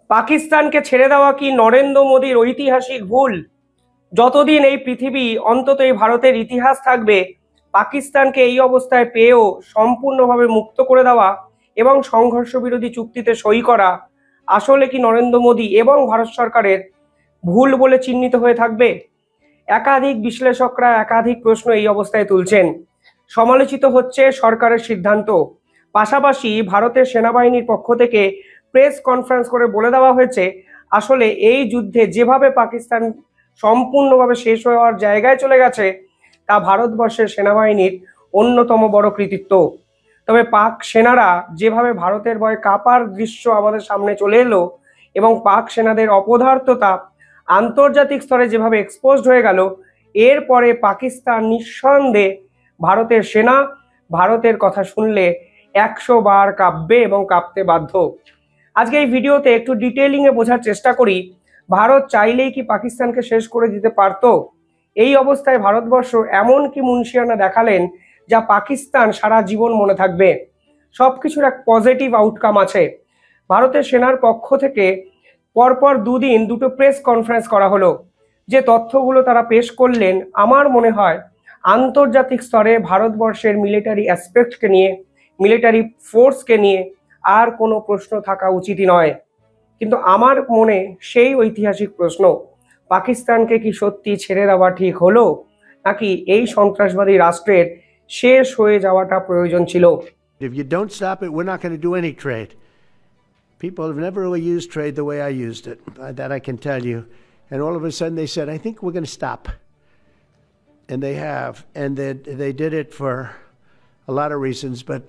পাকিস্তানকে ছেড়ে দেওয়া কি নরেন্দ্র মোদীর ঐতিহাসিক ভুল? যতদিন এই পৃথিবী, অন্তত এই ভারতের ইতিহাস থাকবে, পাকিস্তানকে এই অবস্থায় পেয়েও সম্পূর্ণভাবে মুক্ত করে দেওয়া এবং সংঘর্ষ বিরোধী চুক্তিতে সই করা আসলে কি নরেন্দ্র মোদী এবং ভারত সরকারের ভুল বলে চিহ্নিত হয়ে থাকবে? একাধিক বিশ্লেষকরা একাধিক প্রশ্ন এই অবস্থায় তুলছেন। সমালোচিত হচ্ছে সরকারের সিদ্ধান্ত। পাশাপাশি ভারতের সেনাবাহিনীর পক্ষ থেকে প্রেস কনফারেন্স করে বলে দেওয়া হয়েছে, আসলে এই যুদ্ধে যেভাবে পাকিস্তান সম্পূর্ণভাবে শেষ হওয়ার জায়গায় চলে গেছে তা ভারতবর্ষের সেনাবাহিনীর অন্যতম বড় কৃতিত্ব। তবে পাক সেনারা যেভাবে ভারতের ভয়ে কাঁপার দৃশ্য আমাদের সামনে চলে এলো এবং পাক সেনাদের অপদার্থতা আন্তর্জাতিক স্তরে যেভাবে এক্সপোজড হয়ে গেল, এরপরে পাকিস্তান নিঃসন্দেহে ভারতের সেনা ভারতের কথা শুনলে 100 বার কাঁপবে এবং কাঁপতে বাধ্য। আজকে এই ভিডিওতে একটু ডিটেইলিংয়ে বোঝার চেষ্টা করি, ভারত চাইলেই কি পাকিস্তানকে শেষ করে দিতে পারত? এই অবস্থায় ভারতবর্ষ এমন কি মুনশিয়ানা দেখালেন যা পাকিস্তান সারা জীবন মনে থাকবে? সবকিছুর এক পজিটিভ আউটকাম আছে। ভারতের সেনার পক্ষ থেকে পরপর দুদিন দুটো প্রেস কনফারেন্স করা হলো। যে তথ্যগুলো তারা পেশ করলেন, আমার মনে হয় আন্তর্জাতিক স্তরে ভারতবর্ষের মিলিটারি অ্যাসপেক্টকে নিয়ে, মিলিটারি ফোর্সকে নিয়ে আর কোনো প্রশ্ন থাকা উচিতই নয়। কিন্তু আমার মনে সেই ঐতিহাসিক প্রশ্ন, পাকিস্তানকে কি সত্যি ছেড়ে দেওয়া ঠিক হলো, নাকি এই সন্ত্রাসবাদী রাষ্ট্রের শেষ হয়ে যাওয়াটা প্রয়োজন ছিল? If you don't stop it, we're not going to do any trade. People have never really used trade the way I used it. That I can tell you. And all of a sudden they said, I think we're going to stop. And they have. And they did it for a lot of reasons, but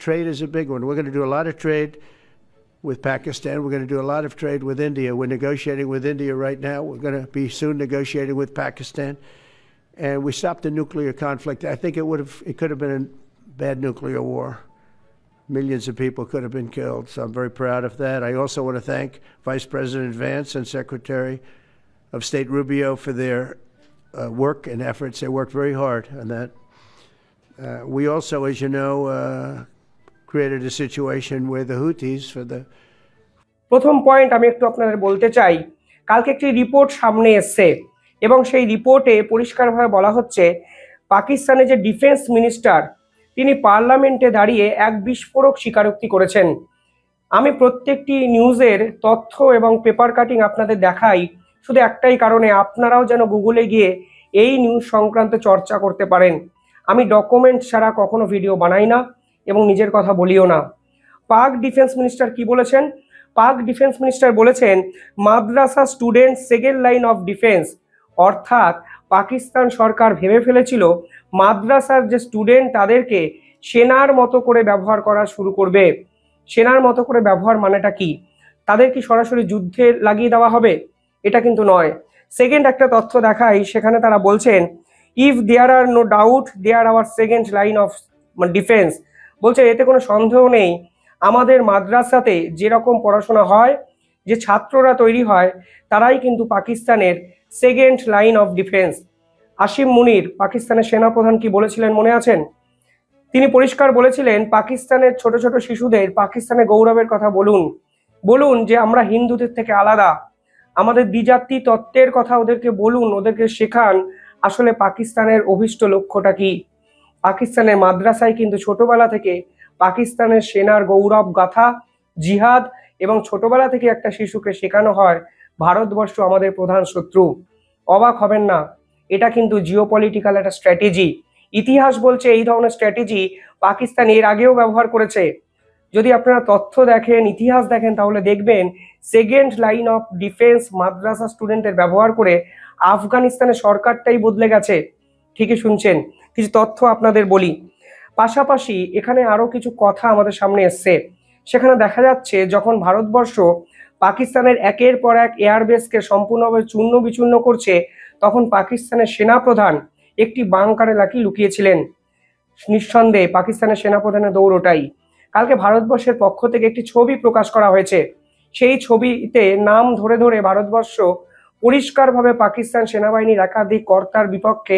trade is a big one. We're going to do a lot of trade with Pakistan. We're going to do a lot of trade with India. We're negotiating with India right now. We're going to be soon negotiating with Pakistan. And we stopped the nuclear conflict. I think it could have been a bad nuclear war. Millions of people could have been killed, so I'm very proud of that. I also want to thank Vice President Vance and Secretary of State Rubio for their work and efforts. They worked very hard on that. We also, as you know, created a situation where the Houthis for the... প্রথম point আমি একটু আপনাদের বলতে চাই, কালকে একটি report সামনে এসছে এবং সেই রিপোর্টে পরিষ্কারভাবে বলা হচ্ছে পাকিস্তানের যে ডিফেন্স মিনিস্টার, তিনি পার্লামেন্টে দাঁড়িয়ে এক বিস্ফোরক স্বীকারোক্তি করেছেন। আমি প্রত্যেকটি নিউজের তথ্য এবং পেপার কাটিং আপনাদের দেখাই শুধু একটাই কারণে, আপনারাও যেন গুগলে গিয়ে এই নিউজ সংক্রান্ত চর্চা করতে পারেন। আমি ডকুমেন্ট ছাড়া কখনো ভিডিও বানাই না এবং নিজের কথা বলিও না। পাক ডিফেন্স মিনিস্টার কি বলেছেন? পাক ডিফেন্স মিনিস্টার বলেছেন, মাদ্রাসা student second line of defence. অর্থাৎ পাকিস্তান সরকার ভেবে ফেলেছিল মাদ্রাসার যে স্টুডেন্ট তাদেরকে সেনার মতো করে ব্যবহার করা শুরু করবে। সেনার মতো করে ব্যবহার মানেটা কি? তাদের কি সরাসরি যুদ্ধে লাগিয়ে দেওয়া হবে? এটা কিন্তু নয়। সেকেন্ড একটা তথ্য দেখাই, সেখানে তারা বলছেন, if there are no doubt there our second line of defence. বলছে এতে কোনো সন্দেহ নেই, আমাদের মাদ্রাসাতে যেরকম পড়াশোনা হয়, যে ছাত্ররা তৈরি হয়, তারাই কিন্তু পাকিস্তানের second line of defence. Asim Munir পাকিস্তানের সেনাপ্রধান কি বলেছিলেন মনে আছেন? তিনি পরিষ্কার বলেছিলেন, পাকিস্তানের ছোট ছোট শিশুদের পাকিস্তানের গৌরবের কথা বলুন, বলুন যে আমরা হিন্দুদের থেকে আলাদা, আমাদের দ্বিজাতি তত্ত্বের কথা ওদেরকে বলুন, ওদেরকে শেখান আসলে পাকিস্তানের অভিষ্ট লক্ষ্যটা কি। পাকিস্তানের মাদ্রাসায় কিন্তু ছোটবেলা থেকে পাকিস্তানের সেনার গৌরব গাথা, জিহাদ এবং ছোটবেলা থেকে একটা শিশুকে শেখানো হয় ভারতবর্ষ আমাদের প্রধান শত্রু। অবাক হবেন না, এটা কিন্তু জিওপলিটিক্যাল একটা স্ট্র্যাটেজি। ইতিহাস বলছে এই ধরনের স্ট্র্যাটেজি পাকিস্তান এর আগেও ব্যবহার করেছে। যদি আপনারা তথ্য দেখেন, ইতিহাস দেখেন, তাহলে দেখবেন সেকেন্ড লাইন অফ ডিফেন্স মাদ্রাসা স্টুডেন্টের ব্যবহার করে আফগানিস্তানের সরকারটাই বদলে গেছে। ঠিকই শুনছেন, কিছু তথ্য আপনাদের বলি। পাশাপাশি এখানে আরো কিছু কথা আমাদের সামনে এসছে। সেখানে দেখা যাচ্ছে যখন ভারতবর্ষ পাকিস্তানের একের পর এক এয়ারবেসকে সম্পূর্ণভাবে চূর্ণ বিচূর্ণ করছে, তখন পাকিস্তানের সেনাপ্রধান একটি বাংকারে লুকিয়েছিলেন। নিঃসন্দেহে পাকিস্তানের সেনাপ্রধানের দৌড়টাই। কালকে ভারতবর্ষের পক্ষ থেকে একটি ছবি প্রকাশ করা হয়েছে। সেই ছবিতে নাম ধরে ধরে ভারতবর্ষ পরিষ্কারভাবে পাকিস্তান সেনাবাহিনীর একাধিক কর্তার বিপক্ষে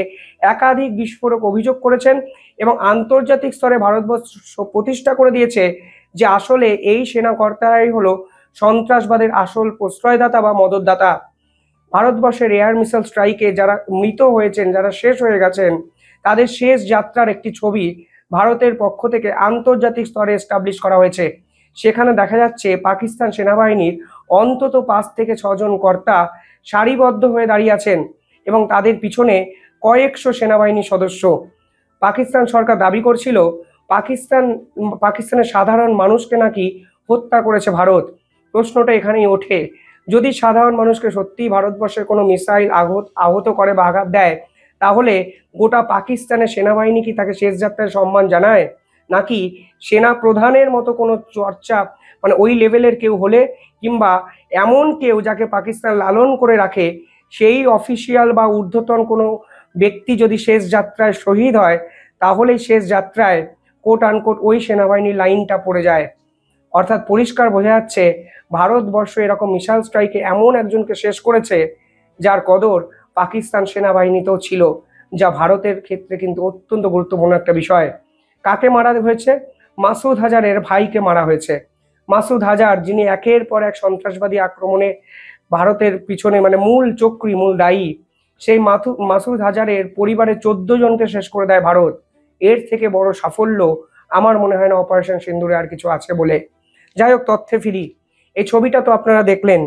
একাধিক বিস্ফোরক অভিযোগ করেছেন এবং আন্তর্জাতিক স্তরে ভারতবর্ষ প্রতিষ্ঠা করে দিয়েছে যে আসলে এই সেনা কর্তারাই হলো সন্ত্রাসবাদের আসল প্রশ্রয়দাতা বা মদতদাতা। ভারতবর্ষের এয়ার মিসাইল স্ট্রাইকে যারা মৃত হয়েছেন, যারা শেষ হয়ে গেছেন, তাদের শেষ যাত্রার একটি ছবি ভারতের পক্ষ থেকে আন্তর্জাতিক স্তরে এস্টাবলিশ করা হয়েছে। সেখানে দেখা যাচ্ছে পাকিস্তান সেনাবাহিনীর অন্তত 5 থেকে 6 জন কর্তা সারিবদ্ধ হয়ে দাঁড়িয়ে আছেন এবং তাদের পিছনে কয়েকশো সেনাবাহিনী সদস্য। পাকিস্তান সরকার দাবি করছিল পাকিস্তানের সাধারণ মানুষকে নাকি হত্যা করেছে ভারত। প্রশ্নটা এখানেই ওঠে, যদি সাধারণ মানুষকে সত্যিই ভারতবর্ষের কোনো মিসাইল আহত করে বা আঘাত দেয়, তাহলে গোটা পাকিস্তানের সেনাবাহিনী কি তাকে শেষ যাত্রায় সম্মান জানায়? নাকি সেনা প্রধানের মতো কোনো চর্চা, মানে ওই লেভেলের কেউ হলে, কিংবা এমন কেউ যাকে পাকিস্তান লালন করে রাখে, সেই অফিসিয়াল বা ঊর্ধ্বতন কোনো ব্যক্তি যদি শেষ যাত্রায় শহীদ হয়, তাহলেই শেষ যাত্রায় কোট আনকোট ওই সেনাবাহিনীর লাইনটা পড়ে যায়। অর্থাৎ পরিষ্কার বোঝা যাচ্ছে ভারতবর্ষ এরকম মিসাইল স্ট্রাইকে এমন একজনকে শেষ করেছে যার কদর পাকিস্তান সেনাবাহিনীতেও ছিল, যা ভারতের ক্ষেত্রে কিন্তু অত্যন্ত গুরুত্বপূর্ণ একটা বিষয়। কাকে মারা হয়েছে? মাসুদ হাজারের ভাইকে মারা হয়েছে। মাসুদ হাজার, যিনি একের পর এক সন্ত্রাসবাদী আক্রমণে ভারতের পিছনে মানে মূল চক্রী, মূল দায়ী, সেই মাসুদ হাজারের পরিবারের 14 জনকে শেষ করে দেয় ভারত। এর থেকে বড় সাফল্য আমার মনে হয় না অপারেশন সিন্দুরে আর কিছু আছে বলে। যাই হোক, তথ্যে ফিরি। এই ছবিটা তো আপনারা দেখলেন।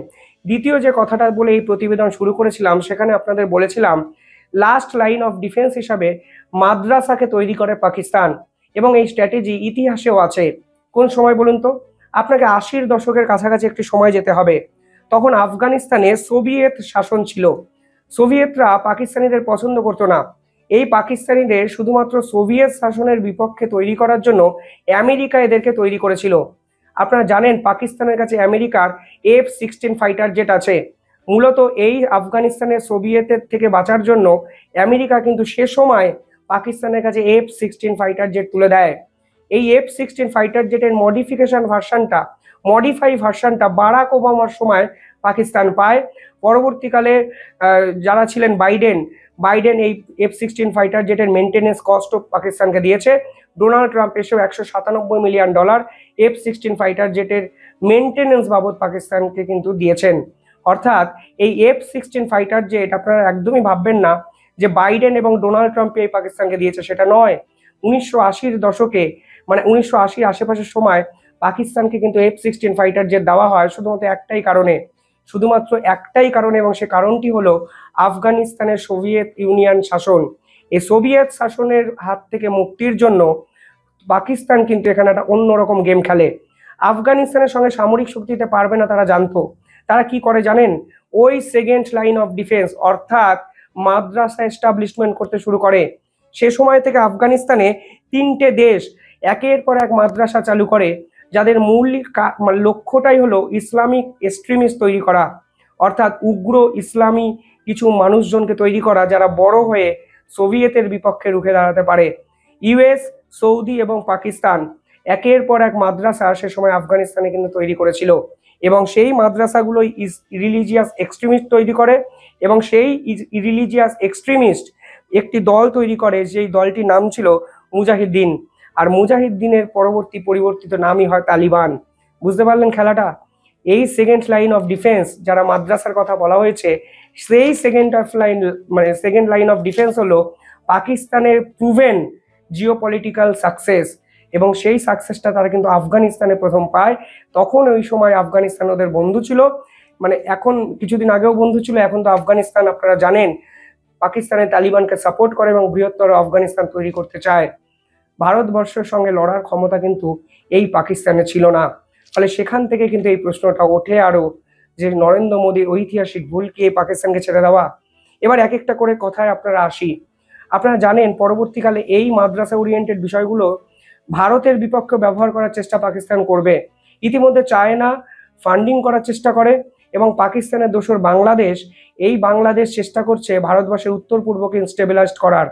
দ্বিতীয় যে কথাটা বলে এই প্রতিবেদন শুরু করেছিলাম, সেখানে আপনাদের বলেছিলাম লাস্ট লাইন অফ ডিফেন্স হিসাবে মাদ্রাসাকে তৈরি করে পাকিস্তান, এবং এই স্ট্র্যাটেজি ইতিহাসেও আছে। কোন সময় বলুন তো? আপনাকে 80-র দশকের কাছাকাছি একটি সময় যেতে হবে। তখন আফগানিস্তানে সোভিয়েত শাসন ছিল। সোভিয়েতরা পাকিস্তানিদের পছন্দ করতো না। এই পাকিস্তানিদের শুধুমাত্র সোভিয়েত শাসনের বিপক্ষে তৈরি করার জন্য আমেরিকা এদেরকে তৈরি করেছিল। আপনারা জানেন পাকিস্তানের কাছে আমেরিকার F-16 ফাইটার জেট আছে। মূলত এই আফগানিস্তানের সোভিয়েতের থেকে বাঁচার জন্য আমেরিকা কিন্তু সে সময় পাকিস্তানের কাছে F-16 ফাইটার জেট তুলে দেয়। এই F-16 ফাইটার জেটের মডিফাই ভার্সানটা বারাক ওবামার সময় পাকিস্তান পায়। পরবর্তীকালে যারা ছিলেন বাইডেন এই F-16 ফাইটার জেটের মেনটেনেন্স কস্টও পাকিস্তানকে দিয়েছে। ডোনাল্ড ট্রাম্প এসেও $197 মিলিয়ন F-16 ফাইটার জেটের মেনটেনেন্স বাবদ পাকিস্তানকে কিন্তু দিয়েছেন। অর্থাৎ এই F-16 ফাইটার জেট আপনারা একদমই ভাববেন না যে বাইডেন এবং ডোনাল্ড ট্রাম্প এই পাকিস্তানকে দিয়েছে, সেটা নয়। 1980-র দশকে, মানে 1980 আশেপাশের সময় পাকিস্তানকে কিন্তু F-16 ফাইটার জেট দেওয়া হয় শুধুমাত্র একটাই কারণে, এবং সে কারণটি হলো আফগানিস্তানের সোভিয়েত ইউনিয়ন শাসন। এই সোভিয়েত শাসনের হাত থেকে মুক্তির জন্য পাকিস্তান কিন্তু এখানে একটা অন্যরকম গেম খেলে। আফগানিস্তানের সঙ্গে সামরিক শক্তি দিতে পারবে না তারা জানতো। তারা কি করে জানেন? ওই সেকেন্ড লাইন অফ ডিফেন্স অর্থাৎ মাদ্রাসা এস্টাবলিশমেন্ট করতে শুরু করে। সে সময় থেকে আফগানিস্তানে 3টে দেশ একের পর এক মাদ্রাসা চালু করে, যাদের মূল লক্ষ্যটাই হলো ইসলামিক এক্সট্রিমিস্ট তৈরি করা, অর্থাৎ উগ্র ইসলামী কিছু মানুষজনকে তৈরি করা যারা বড় হয়ে সোভিয়েতের বিপক্ষে রুখে দাঁড়াতে পারে। ইউএস, সৌদি এবং পাকিস্তান একের পর এক মাদ্রাসা সে সময় আফগানিস্তানে কিন্তু তৈরি করেছিল, এবং সেই মাদ্রাসাগুলোই রিলিজিয়াস এক্সট্রিমিস্ট তৈরি করে, এবং সেই রিলিজিয়াস এক্সট্রিমিস্ট একটি দল তৈরি করে, যেই দলটির নাম ছিল মুজাহিদ্দিন। আর মুজাহিদ্দিনের পরিবর্তিত নামই হয় তালিবান। বুঝতে পারলেন খেলাটা? এই সেকেন্ড লাইন অফ ডিফেন্স যারা মাদ্রাসার কথা বলা হয়েছে, সেই সেকেন্ড লাইন অফ ডিফেন্স হলো পাকিস্তানের প্রুভেন জিওপলিটিক্যাল সাকসেস, এবং সেই সাকসেসটা তারা কিন্তু আফগানিস্তানে প্রথম পায়। তখন ওই সময় আফগানিস্তান ওদের বন্ধু ছিল, মানে এখন কিছুদিন আগেও বন্ধু ছিল, এখন তো আফগানিস্তান আপনারা জানেন পাকিস্তানের তালিবানকে সাপোর্ট করে এবং বৃহত্তর আফগানিস্তান তৈরি করতে চায়। ভারতবর্ষের সঙ্গে লড়ার ক্ষমতা কিন্তু এই পাকিস্তানে ছিল না। ফলে সেখান থেকে কিন্তু এই প্রশ্নটা ওঠে আরো, যে নরেন্দ্র মোদীর ঐতিহাসিক ভুল কি পাকিস্তানকে ছেড়ে দেওয়া? এবার এক একটা করে কথায় আপনারা আসি। আপনারা জানেন পরবর্তীকালে এই মাদ্রাসা ওরিয়েন্টেড বিষয়গুলো ভারতের বিপক্ষে ব্যবহার করার চেষ্টা পাকিস্তান করবে। ইতিমধ্যে চায়না ফান্ডিং করার চেষ্টা করে, এবং পাকিস্তানের দোসর বাংলাদেশ চেষ্টা করছে ভারতবর্ষের উত্তর পূর্বকে ইনস্টেবিলাইজড করার।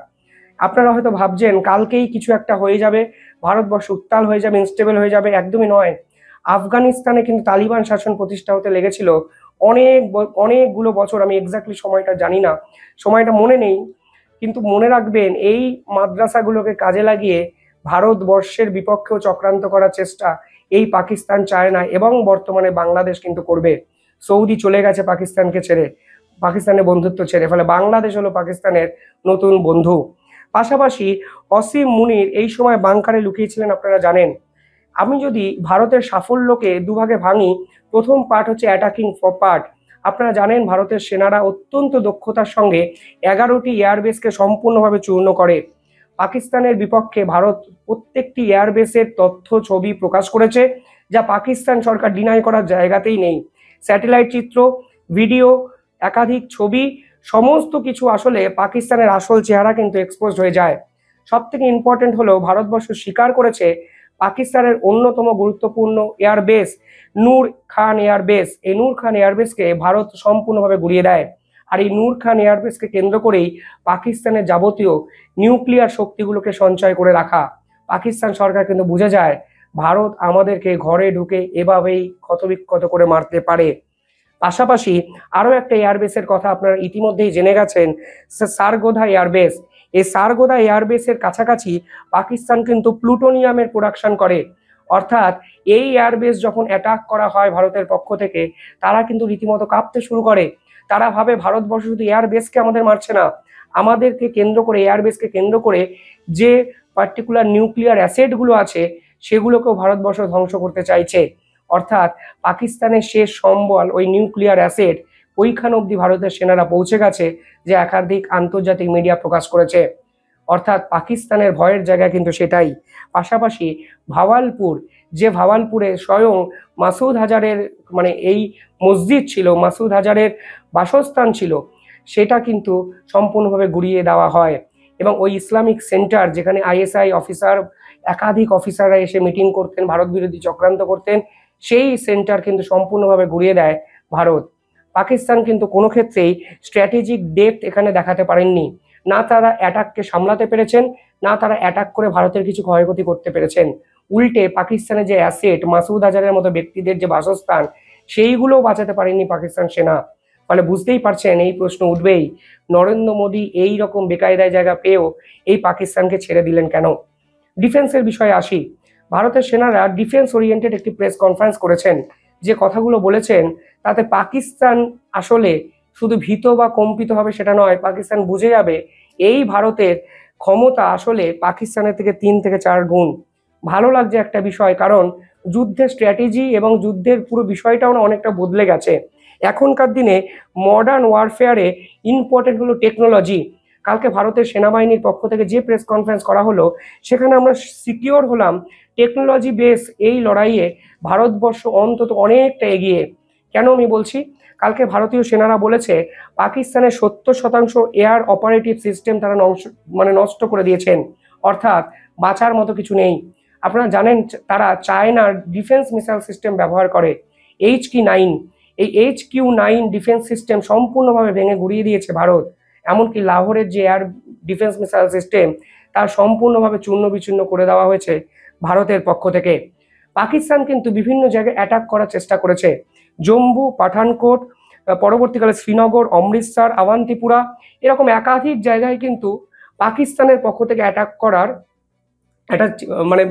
আপনারা হয়তো ভাবছেন কালকেই কিছু একটা হয়ে যাবে, ভারতবর্ষ উত্তাল হয়ে যাবে, ইনস্টেবল হয়ে যাবে। একদমই নয়। আফগানিস্তানে কিন্তু তালিবান শাসন প্রতিষ্ঠা হতে লেগেছিল অনেকগুলো বছর। আমি এক্স্যাক্টলি সময়টা জানি না, সময়টা মনে নেই, কিন্তু মনে রাখবেন এই মাদ্রাসাগুলোকে কাজে লাগিয়ে ভারতবর্ষের বিপক্ষেও চক্রান্ত করার চেষ্টা এই পাকিস্তান চায় না, এবং বর্তমানে বাংলাদেশ কিন্তু করবে। সৌদি চলে গেছে পাকিস্তানকে ছেড়ে, পাকিস্তানের বন্ধুত্ব ছেড়ে, ফলে বাংলাদেশ হলো পাকিস্তানের নতুন বন্ধু। পাশাপাশি অসীম মুনির এই সময় বাংকারে লুকিয়েছিলেন, আপনারা জানেন। আমি যদি ভারতের সাফল্যকে দুভাগে ভাঙি, প্রথম পার্ট হচ্ছে অ্যাটাকিং পার্ট। আপনারা জানেন ভারতের সেনারা অত্যন্ত দক্ষতার সঙ্গে 11টি এয়ারবেসকে সম্পূর্ণভাবে চূর্ণ করে। পাকিস্তানের বিপক্ষে ভারত প্রত্যেকটি এয়ারবেসের তথ্য ছবি প্রকাশ করেছে, যা পাকিস্তান সরকার ডিনাই করার জায়গাতেই নেই। স্যাটেলাইট চিত্র, ভিডিও, একাধিক ছবি, সমস্ত কিছু আসলে পাকিস্তানের আসল চেহারা কিন্তু এক্সপোজ হয়ে যায়। সব থেকে ইম্পর্টেন্ট হলো ভারতবর্ষ স্বীকার করেছে পাকিস্তানের অন্যতম গুরুত্বপূর্ণ এয়ারবেস নূর খান এয়ারবেস, এই নূর খান এয়ারবেসকে ভারত সম্পূর্ণভাবে গুড়িয়ে দেয়। আর এই নূর খান এয়ারবেসকে কেন্দ্র করেই পাকিস্তানের যাবতীয় নিউক্লিয়ার শক্তিগুলোকে সঞ্চয় করে রাখা। পাকিস্তান সরকার কিন্তু বুঝে যায় ভারত আমাদেরকে ঘরে ঢুকে এভাবেই ক্ষতবিক্ষত করে মারতে পারে। পাশাপাশি আরও একটা এয়ারবেসের কথা আপনারা ইতিমধ্যেই জেনে গেছেন, সারগোধা এয়ারবেস। এই সারগোধা এয়ারবেসের কাছাকাছি পাকিস্তান কিন্তু প্লুটোনিয়ামের প্রোডাকশন করে। অর্থাৎ এই এয়ারবেস যখন অ্যাটাক করা হয় ভারতের পক্ষ থেকে, তারা কিন্তু রীতিমতো কাঁপতে শুরু করে। তারা ভাবে ভারতবর্ষ শুধু এয়ারবেসকে আমাদের মারছে না, আমাদেরকে কেন্দ্র করে, এয়ারবেসকে কেন্দ্র করে যে পার্টিকুলার নিউক্লিয়ার অ্যাসেটগুলো আছে সেগুলোকেও ভারতবর্ষ ধ্বংস করতে চাইছে। অর্থাৎ পাকিস্তানের শেষ সম্বল ওই নিউক্লিয়ার অ্যাসেট, ওইখান অবধি ভারতের সেনারা পৌঁছে গেছে, যে একাধিক আন্তর্জাতিক মিডিয়া প্রকাশ করেছে। অর্থাৎ পাকিস্তানের ভয়ের জায়গা কিন্তু সেটাই। পাশাপাশি ভাওয়ালপুর, যে ভাওয়ালপুরে স্বয়ং মাসুদ হাজারের মানে এই মসজিদ ছিল, মাসুদ হাজারের বাসস্থান ছিল, সেটা কিন্তু সম্পূর্ণভাবে গুড়িয়ে দেওয়া হয়। এবং ওই ইসলামিক সেন্টার যেখানে আইএসআই অফিসার, একাধিক অফিসাররা এসে মিটিং করতেন, ভারত বিরোধী চক্রান্ত করতেন, সেই সেন্টার কিন্তু সম্পূর্ণভাবে গুড়িয়ে দেয় ভারত। পাকিস্তান কিন্তু কোনো ক্ষেত্রেই স্ট্র্যাটেজিক ডেপথ এখানে দেখাতে পারেননি। না তারা অ্যাটাককে সামলাতে পেরেছেন, না তারা অ্যাটাক করে ভারতের কিছু ক্ষয়ক্ষতি করতে পেরেছেন। উল্টে পাকিস্তানের যে অ্যাসেট, মাসুদ আজহারের মতো ব্যক্তিদের যে বাসস্থান, সেইগুলোও বাঁচাতে পারেনি পাকিস্তান সেনা। ফলে বুঝতেই পারছেন, এই প্রশ্ন উঠবেই, নরেন্দ্র মোদী এই রকম বেকায়দায় জায়গা পেয়েও এই পাকিস্তানকে ছেড়ে দিলেন কেন? ডিফেন্সের বিষয়ে আসি। ভারতের সেনারা ডিফেন্স ওরিয়েন্টেড একটি প্রেস কনফারেন্স করেছেন। যে কথাগুলো বলেছেন তাতে পাকিস্তান আসলে শুধু ভীত বা কম্পিত হবে সেটা নয়, পাকিস্তান বুঝে যাবে এই ভারতের ক্ষমতা আসলে পাকিস্তানের থেকে 3 থেকে 4 গুণ। ভালো লাগছে একটা বিষয়, কারণ যুদ্ধের স্ট্র্যাটেজি এবং যুদ্ধের পুরো বিষয়টাও না অনেকটা বদলে গেছে। এখনকার দিনে মডার্ন ওয়ারফেয়ারে ইম্পর্টেন্ট হলো টেকনোলজি। কালকে ভারতের সেনাবাহিনীর পক্ষ থেকে যে প্রেস কনফারেন্স করা হলো, সেখানে আমরা সিকিওর হলাম টেকনোলজি বেস এই লড়াইয়ে ভারতবর্ষ অন্তত অনেকটা এগিয়ে। কেন আমি বলছি? কালকে ভারতীয় সেনারা বলেছে পাকিস্তানের 70% এয়ার অপারেটিভ সিস্টেম তারা নষ্ট করে দিয়েছেন। অর্থাৎ বাঁচার মতো কিছু নেই। আপনারা জানেন তারা চায়নার ডিফেন্স মিসাইল সিস্টেম ব্যবহার করে, HQ-9। এই HQ-9 ডিফেন্স সিস্টেম সম্পূর্ণভাবে ভেঙে গুড়িয়ে দিয়েছে ভারত। এমনকি লাহোরের যে এয়ার ডিফেন্স মিসাইল সিস্টেম, তা সম্পূর্ণভাবে চূর্ণ বিচূর্ণ করে দেওয়া হয়েছে ভারতের পক্ষ থেকে। পাকিস্তান কিন্তু বিভিন্ন জায়গায় অ্যাটাক করার চেষ্টা করেছে। জম্মু, পাঠানকোট, পরবর্তীকালে শ্রীনগর, অমৃতসর, আওয়ান্তিপুরা, এরকম একাধিক জায়গায় কিন্তু পাকিস্তানের পক্ষ থেকে অ্যাটাক করার একটা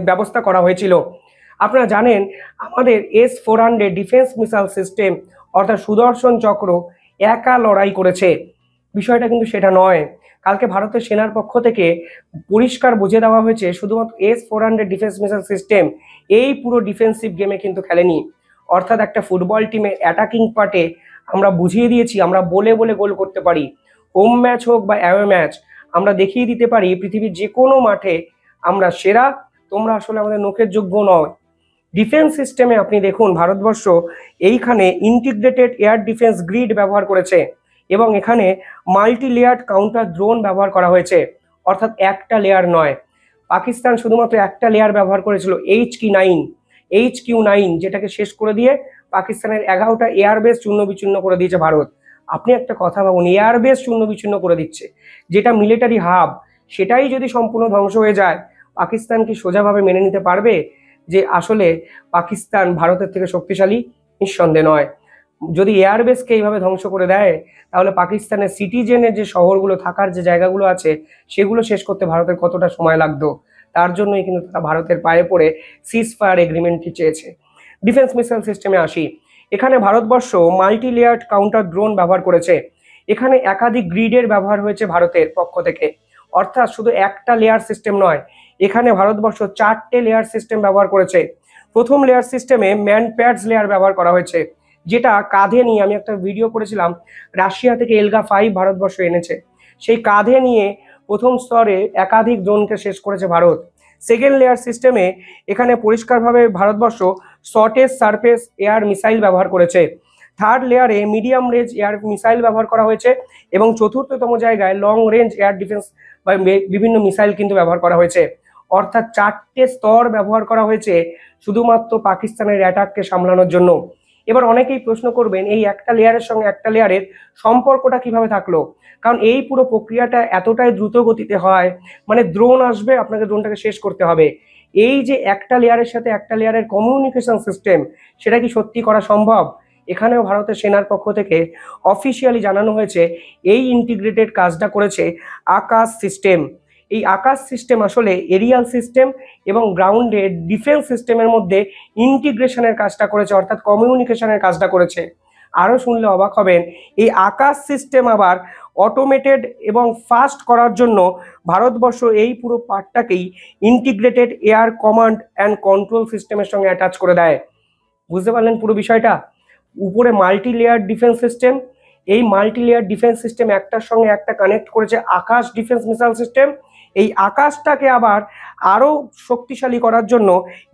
ব্যবস্থা করা হয়েছিল। আপনারা জানেন আমাদের S-400 ডিফেন্স মিসাইল সিস্টেম অর্থাৎ সুদর্শন চক্র একা লড়াই করেছে, বিষয়টা কিন্তু সেটা নয়। কালকে ভারতের সেনার পক্ষ থেকে পরিষ্কার বুঝিয়ে দেওয়া হয়েছে শুধুমাত্র S-400 ডিফেন্স মিসাইল সিস্টেম এই পুরো ডিফেন্সিভ গেমে কিন্তু খেলেনি। অর্থাৎ একটা ফুটবল টিমের অ্যাটাকিং পার্টে আমরা বুঝিয়ে দিয়েছি আমরা বলে বলে গোল করতে পারি। হোম ম্যাচ হোক বা অ্যাওয়ে ম্যাচ, আমরা দেখিয়ে দিতে পারি পৃথিবীর যে কোনো মাঠে আমরা সেরা, তোমরা আসলে আমাদের নখের যোগ্য নয়। ডিফেন্স সিস্টেমে আপনি দেখুন ভারতবর্ষ এইখানে ইন্টিগ্রেটেড এয়ার ডিফেন্স গ্রিড ব্যবহার করেছে এবং এখানে মাল্টি লেয়ার্ড কাউন্টার ড্রোন ব্যবহার করা হয়েছে। অর্থাৎ একটা লেয়ার নয়, পাকিস্তান শুধুমাত্র একটা লেয়ার ব্যবহার করেছিল, HQ-9, যেটাকে শেষ করে দিয়ে পাকিস্তানের 11টা এয়ারবেস চূর্ণ বিচূর্ণ করে দিয়েছে ভারত। আপনি একটা কথা ভাবুন, এয়ারবেস চূর্ণ বিচূর্ণ করে দিচ্ছে, যেটা মিলিটারি হাব, সেটাই যদি সম্পূর্ণ ধ্বংস হয়ে যায়, পাকিস্তান কি সোজাভাবে মেনে নিতে পারবে যে আসলে পাকিস্তান ভারতের থেকে শক্তিশালী? নিঃসন্দেহে নয়। যদি এয়ারবেসকে এইভাবে ধ্বংস করে দেয়, তাহলে পাকিস্তানের সিটিজেনের যে শহরগুলো, থাকার যে জায়গাগুলো আছে, সেগুলো শেষ করতে ভারতের কতটা সময় লাগতো। তার জন্যই কিন্তু তারা ভারতের পায়ে পড়ে সিজ ফায়ার এগ্রিমেন্টটি চেয়েছে। ডিফেন্স মিসাইল সিস্টেমে আসি। এখানে Bharatvarsha multi layered counter drone ব্যবহার করেছে। এখানে একাধিক গ্রিডের ব্যবহার হয়েছে ভারতের পক্ষ থেকে, অর্থাৎ শুধু একটা লেয়ার সিস্টেম নয়, এখানে ভারতবর্ষ 4টে লেয়ার সিস্টেম ব্যবহার করেছে। প্রথম লেয়ার সিস্টেমে ম্যান প্যাডস লেয়ার ব্যবহার করা হয়েছে, যেটা কাঁধে নিয়ে, আমি একটা ভিডিও করেছিলাম, রাশিয়া থেকে এলগা 5 ভারতবর্ষ এনেছে, সেই কাঁধে নিয়ে প্রথম স্তরে একাধিক ড্রোনকে শেষ করেছে ভারত। সেকেন্ড লেয়ার সিস্টেমে এখানে পরিষ্কারভাবে Bharatvarsha shortage surface air missile ব্যবহার করেছে। থার্ড লেয়ারে মিডিয়াম রেঞ্জ এয়ার মিসাইল ব্যবহার করা হয়েছে এবং চতুর্থতম জায়গায় লং রেঞ্জ এয়ার ডিফেন্স বা বিভিন্ন মিসাইল কিন্তু ব্যবহার করা হয়েছে। অর্থাৎ 4টে স্তর ব্যবহার করা হয়েছে শুধুমাত্র পাকিস্তানের অ্যাটাককে সামলানোর জন্য। এবার অনেকেই প্রশ্ন করবেন, এই একটা লেয়ারের সঙ্গে একটা লেয়ারের সম্পর্কটা কিভাবে থাকলো? কারণ এই পুরো প্রক্রিয়াটা এতটাই দ্রুত গতিতে হয়, মানে ড্রোন আসবে, আপনাকে ড্রোনটাকে শেষ করতে হবে। এই যে একটা লেয়ারের সাথে একটা লেয়ারের কমিউনিকেশন সিস্টেম, সেটা কি সত্যি করা সম্ভব? এখানেও ভারতের সেনার পক্ষ থেকে অফিসিয়ালি জানানো হয়েছে এই ইন্টিগ্রেটেড কাজটা করেছে আকাশ সিস্টেম। এই আকাশ সিস্টেম আসলে এরিয়াল সিস্টেম এবং গ্রাউন্ডে ডিফেন্স সিস্টেমের মধ্যে ইন্টিগ্রেশনের কাজটা করেছে, অর্থাৎ কমিউনিকেশনের কাজটা করেছে। আরও শুনলে অবাক হবেন, এই আকাশ সিস্টেম আবার অটোমেটেড এবং ফাস্ট করার জন্য ভারতবর্ষ এই পুরো পার্টটাকেই integrated air command and control সিস্টেমের সঙ্গে অ্যাটাচ করে দেয়। বুঝতে পারলেন পুরো বিষয়টা? উপরে মাল্টি লেয়ার ডিফেন্স সিস্টেম, এই মাল্টি লেয়ার ডিফেন্স সিস্টেম একটার সঙ্গে একটা কানেক্ট করেছে আকাশ ডিফেন্স মিসাইল সিস্টেম। এই আকাশটাকে আবার আরও শক্তিশালী করার জন্য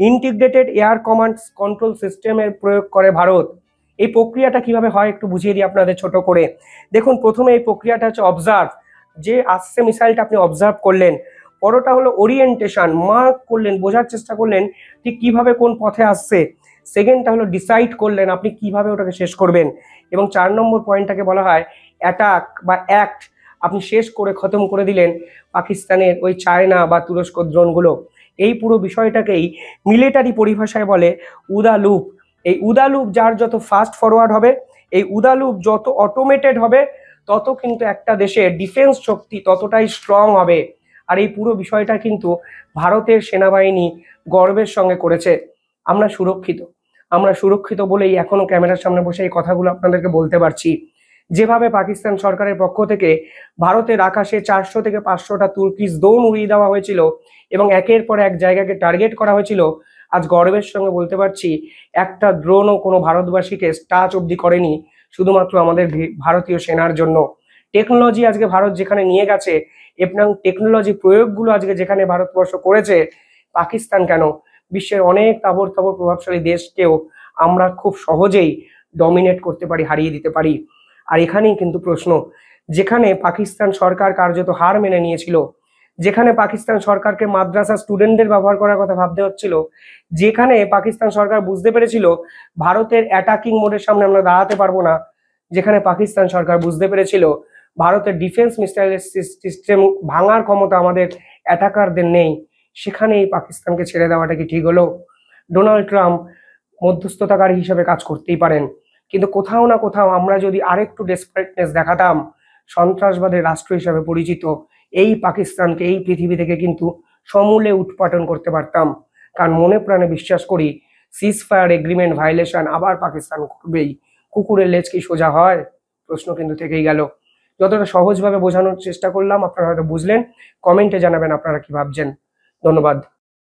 ইন্টিগ্রেটেড এয়ার কমান্ড কন্ট্রোল সিস্টেমের প্রয়োগ করে ভারত। এই প্রক্রিয়াটা কিভাবে হয় একটু বুঝিয়ে দিই আপনাদের ছোট করে। দেখুন, প্রথমে এই প্রক্রিয়াটা হচ্ছে অবজার্ভ, যে আসছে মিসাইলটা আপনি অবজার্ভ করলেন। পরটা হলো ওরিয়েন্টেশন, মার্ক করলেন, বোঝার চেষ্টা করলেন ঠিক কিভাবে কোন পথে আসছে। সেকেন্ডটা হলো ডিসাইড করলেন আপনি কিভাবে ওটাকে শেষ করবেন। এবং 4 নম্বর পয়েন্টটাকে বলা হয় অ্যাটাক বা অ্যাক্ট, আপনি শেষ করে খতম করে দিলেন পাকিস্তানের ওই চায়না বা তুরস্ক ড্রোনগুলো। এই পুরো বিষয়টাকেই মিলিটারি পরিভাষায় বলে উদা লুপ। এই উদা লুপ যার যত ফাস্ট ফরওয়ার্ড হবে, এই উদা লুপ যত অটোমেটেড হবে, তত কিন্তু একটা দেশের ডিফেন্স শক্তি ততটাই স্ট্রং হবে। আর এই পুরো বিষয়টা কিন্তু ভারতের সেনাবাহিনী গর্বের সঙ্গে করেছে। আমরা সুরক্ষিত বলেই এখনো ক্যামেরার সামনে বসে এই কথাগুলো আপনাদেরকে বলতে পারছি। যেভাবে পাকিস্তান সরকারের পক্ষ থেকে ভারতের আকাশে 400 থেকে 500টা তুর্কিশ ড্রোন উড়িয়ে দেওয়া হয়েছিল এবং একের পর এক জায়গাকে টার্গেট করা হয়েছিল, আজ গর্বের সঙ্গে বলতে পারছি একটা ড্রোনও কোনো ভারতবাসীকে টাচ অবধি করেনি, শুধুমাত্র আমাদের ভারতীয় সেনার জন্য। টেকনোলজি আজকে ভারত যেখানে নিয়ে গেছে এবং টেকনোলজি প্রয়োগগুলো আজকে যেখানে ভারতবর্ষ করেছে, পাকিস্তান কেন, বিশ্বের অনেক তাবড় প্রভাবশালী দেশকেও আমরা খুব সহজেই ডমিনেট করতে পারি, হারিয়ে দিতে পারি। আর এখানেই কিন্তু প্রশ্ন, যেখানে পাকিস্তান সরকার কার্যত হার মেনে নিয়েছিল, যেখানে পাকিস্তান সরকারকে মাদ্রাসা স্টুডেন্টদের ব্যবহার করার কথা ভাবতে হচ্ছিল, যেখানে পাকিস্তান সরকার বুঝতে পেরেছিল ভারতের অ্যাটাকিং মোডের সামনে আমরা দাঁড়াতে পারবো না, যেখানে পাকিস্তান সরকার বুঝতে পেরেছিল ভারতের ডিফেন্স মিসাইলের সিস্টেম ভাঙার ক্ষমতা আমাদের অ্যাটাকারদের নেই, সেখানে এই পাকিস্তানকে ছেড়ে দেওয়াটা কি ঠিক হলো? ডোনাল্ড ট্রাম্প মধ্যস্থতাকারী হিসেবে কাজ করতেই পারেন, কিন্তু কোথাও না কোথাও আমরা যদি আরেকটু ডেসপারেটনেস দেখাতাম, সন্ত্রাসবাদের রাষ্ট্র হিসেবে পরিচিত এই পাকিস্তানকে এই পৃথিবী থেকে কিন্তু সমূলে উৎপাটন করতে পারতাম। কারণ মনে প্রাণে বিশ্বাস করি সিজ ফায়ার এগ্রিমেন্ট ভায়োলেশন আবার পাকিস্তান করবেই। কুকুরের লেজ কি সোজা হয়? প্রশ্ন কিন্তু থেকেই গেল। যতটা সহজভাবে বোঝানোর চেষ্টা করলাম আপনারা হয়তো বুঝলেন। কমেন্টে জানাবেন আপনারা কি ভাবছেন। ধন্যবাদ।